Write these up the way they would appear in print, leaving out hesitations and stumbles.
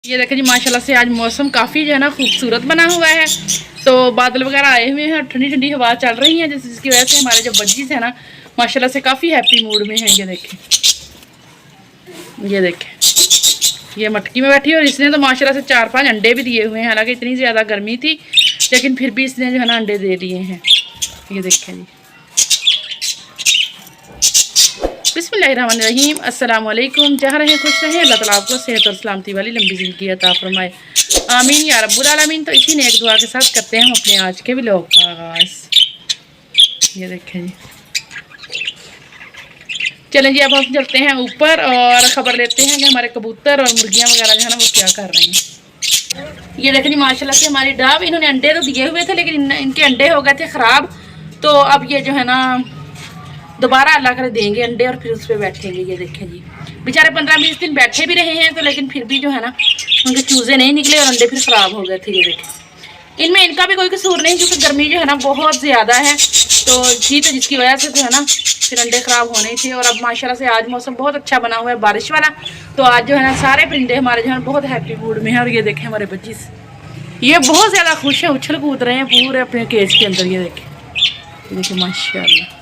ये देखें जी माशाल्लाह से आज मौसम काफ़ी जो है ना खूबसूरत बना हुआ है। तो बादल वगैरह आए हुए हैं, ठंडी ठंडी हवा चल रही है, जिसकी वजह से हमारे जो बज्जीज है ना माशाल्लाह से काफ़ी हैप्पी मूड में हैं। ये देखें ये मटकी में बैठी और इसने तो माशाल्लाह से 4-5 अंडे भी दिए हुए हैं। हालांकि इतनी ज़्यादा गर्मी थी लेकिन फिर भी इसने जो है ना अंडे दे दिए हैं। ये देखें जी, बिस्मिल्लाहिर्रहमानिर्रहीम, अस्सलाम वालेकुम। जहाँ रहें खुश रहें, अल्लाह ताला आपको सेहत और सलामती वाली लंबी ज़िंदगी अता फरमाए, आमीन या रब्बुल आलमीन। तो इसी नेक दुआ के साथ करते हैं हम अपने आज के व्लॉग का आगाज़। ये देखें जी, चलें जी अब हम चलते हैं ऊपर और ख़बर लेते हैं कि हमारे कबूतर और मुर्गियाँ वगैरह जो है ना वो क्या कर रहे हैं। ये देखें जी माशाल्लाह से हमारी डाब, इन्होंने अंडे तो दिए हुए थे लेकिन इनके अंडे हो गए थे ख़राब। तो अब ये जो है ना दोबारा अल्लाह कर देंगे अंडे और फिर उस पर बैठेंगे। ये देखें जी, बेचारे 15-20 दिन बैठे भी रहे हैं तो लेकिन फिर भी जो है ना उनके चूज़े नहीं निकले और अंडे फिर ख़राब हो गए थे। ये देखें, इनमें इनका भी कोई कसूर नहीं क्योंकि गर्मी जो है ना बहुत ज़्यादा है, तो जी तो जिसकी वजह से जो है ना फिर अंडे ख़राब होने ही थे। और अब माशाल्लाह से आज मौसम बहुत अच्छा बना हुआ है, बारिश वाला। तो आज जो है ना सारे परिंदे हमारे जो है बहुत हैप्पी मूड में हैं। और ये देखें हमारे बच्चे, ये बहुत ज़्यादा खुश हैं, उछल कूद रहे हैं पूरे अपने केज के अंदर। ये देखें माशाल्लाह।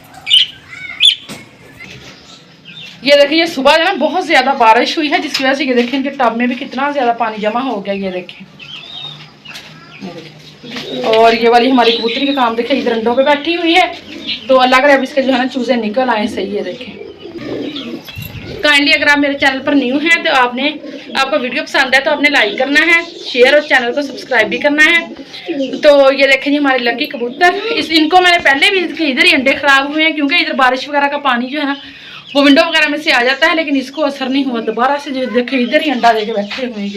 ये देखिए ये सुबह जो है ना बहुत ज़्यादा बारिश हुई है, जिसकी वजह से ये देखें इनके टब में भी कितना ज़्यादा पानी जमा हो गया। ये देखें और ये वाली हमारी कबूतरी का काम देखें, इधर अंडों पे बैठी हुई है। तो अल्लाह करे अब इसके जो है ना चूज़े निकल आए सही। ये देखें, काइंडली अगर आप मेरे चैनल पर न्यू हैं तो आपको वीडियो पसंद है तो आपने लाइक करना है, शेयर और चैनल को सब्सक्राइब भी करना है। तो ये देखें जी हमारे लकी कबूतर, इनको मैंने पहले भी इधर ही अंडे ख़राब हुए हैं क्योंकि इधर बारिश वगैरह का पानी जो है ना वो विंडो वगैरह में से आ जाता है, लेकिन इसको असर नहीं हुआ। दोबारा से जो देखें इधर ही अंडा देके बैठे हुए हैं।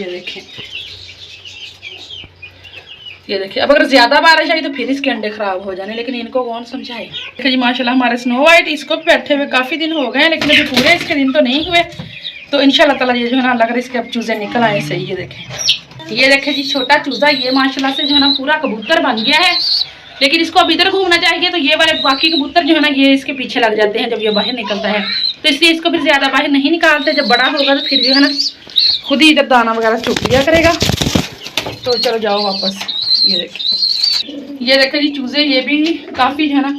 ये देखें अब अगर ज़्यादा बारिश आई तो फिर इसके अंडे ख़राब हो जाने, लेकिन इनको कौन समझाए। देखिए जी माशाल्लाह हमारे स्नो वाइट, इसको भी बैठे हुए काफ़ी दिन हो गए हैं लेकिन अभी पूरे इसके दिन तो नहीं हुए। तो इंशाल्लाह ताला ये जो है ना अल्लाह करे इसके अब चूज़े निकल आए सही। ये देखें जी छोटा चूज़ा, ये माशाल्लाह से जो है ना पूरा कबूतर बन गया है, लेकिन इसको अब इधर घूमना चाहिए तो ये वाले बाकी कबूतर जो है ना ये इसके पीछे लग जाते हैं जब ये बाहर निकलता है। तो इसलिए इसको फिर ज़्यादा बाहर नहीं निकालते, जब बड़ा होगा तो फिर जो है ना खुद ही इधर दाना वगैरह चुग लिया करेगा। तो चलो जाओ वापस। ये देखें जी चूज़े, ये भी काफ़ी जो है ना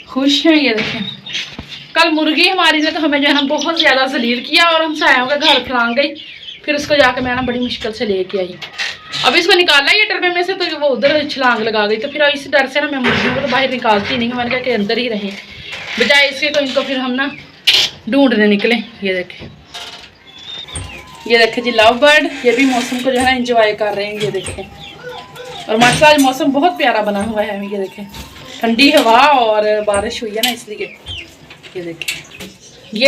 खुश हैं। ये देखें कल मुर्गी हमारी ने तो हमें जो है ना बहुत ज़्यादा जलील किया और हम सायों का घर फैलांग गई, फिर उसको जाकर मैं ना बड़ी मुश्किल से लेके आई। अब इसको निकाला ये डरबे में से तो वो उधर छलांग लगा गई। तो फिर इस डर से ना मैं मुर्गियों को तो बाहर निकालती नहीं, मैंने कहा कि अंदर ही रहें, बजाय इसके तो इनको फिर हम ना ढूंढने निकले। ये देखें जी लव बर्ड, ये भी मौसम को जो है ना इंजॉय कर रहे हैं। ये देखें और माशाल्लाह आज मौसम बहुत प्यारा बना हुआ है। ये देखें ठंडी हवा और बारिश हुई है ना इसलिए। ये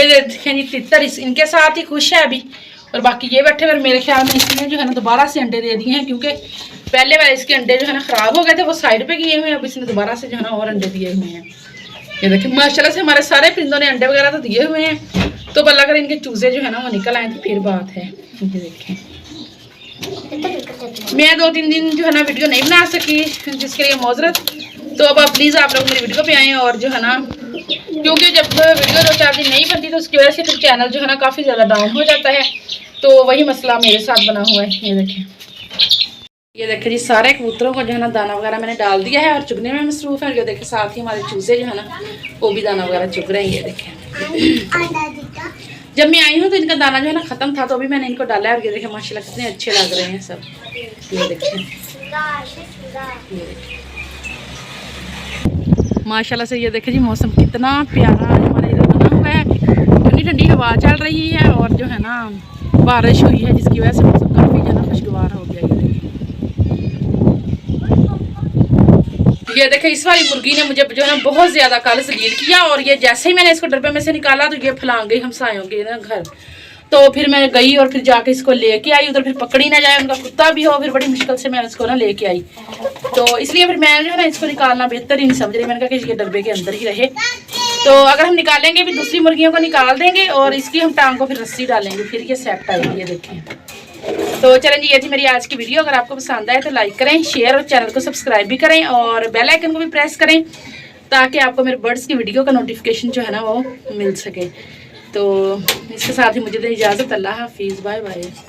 देखें जी तितर इनके साथ ही खुश है अभी, और बाकी ये बैठे हुए मेरे ख्याल में इसने जो है ना दोबारा से अंडे दे दिए हैं क्योंकि पहले वाले इसके अंडे जो है ना ख़राब हो गए थे, वो साइड पे किए हुए हैं। अब इसने दोबारा से जो है ना और अंडे दिए हुए हैं। ये देखिए माशाल्लाह से हमारे सारे परिंदों ने अंडे वगैरह तो दिए हुए हैं। तो अल्लाह करे इनके चूज़े जो है ना वो निकल आए तो फिर बात है। ये देखें मैं 2-3 दिन जो है ना वीडियो नहीं बना सकी, जिसके लिए मौजरत। तो अब आप प्लीज़ आप लोग मेरी वीडियो पे आएँ और जो है ना क्योंकि जब वीडियो 2-4 दिन नहीं बनती तो उसकी वजह से फिर चैनल जो है ना काफ़ी ज़्यादा डाउन हो जाता है। तो वही मसला मेरे साथ बना हुआ है। ये देखें जी सारे कबूतरों को जो है ना दाना वगैरह मैंने डाल दिया है और चुगने में मसरूफ़ है। ये देखें साथ ही हमारे चूज़े जो है ना वो भी दाना वगैरह चुग रहे हैं। ये देखें जब मैं आई हूँ तो इनका दाना जो है ना ख़त्म था, तो अभी मैंने इनको डाला है। और ये देखें माशाल्लाह कितने अच्छे लग रहे हैं सब। ये देखें माशाल्लाह से। ये देखें जी मौसम कितना प्यारा हमारे इधर बना हुआ है, ठंडी ठंडी हवा चल रही है और जो है ना बारिश हुई है, जिसकी वजह से मौसम काफ़ी जो है ना खुशगवार हो गया। ये देखें इस वाली मुर्गी ने मुझे जो है ना बहुत ज़्यादा कल जलील किया, और ये जैसे ही मैंने इसको डब्बे में से निकाला तो ये फैलांग गई हमसायों के ना घर। तो फिर मैं गई और फिर जाके इसको लेके आई, उधर फिर पकड़ी ना जाए, उनका कुत्ता भी हो, फिर बड़ी मुश्किल से मैं इसको ना लेके आई। तो इसलिए फिर मैं जो है ना इसको निकालना बेहतर ही नहीं समझ रही, मैंने कहा कि इसके डब्बे के अंदर ही रहे। तो अगर हम निकालेंगे भी दूसरी मुर्गियों को निकाल देंगे और इसकी हम टांग को फिर रस्सी डालेंगे, फिर ये सेट आएगी। ये देखें तो चलें जी, ये थी मेरी आज की वीडियो। अगर आपको पसंद आए तो लाइक करें, शेयर और चैनल को सब्सक्राइब भी करें और बेल आइकन को भी प्रेस करें ताकि आपको मेरे बर्ड्स की वीडियो का नोटिफिकेशन जो है ना वो मिल सके। तो इसके साथ ही मुझे दे इजाज़त। अल्लाह हाफिज़, बाय बाय।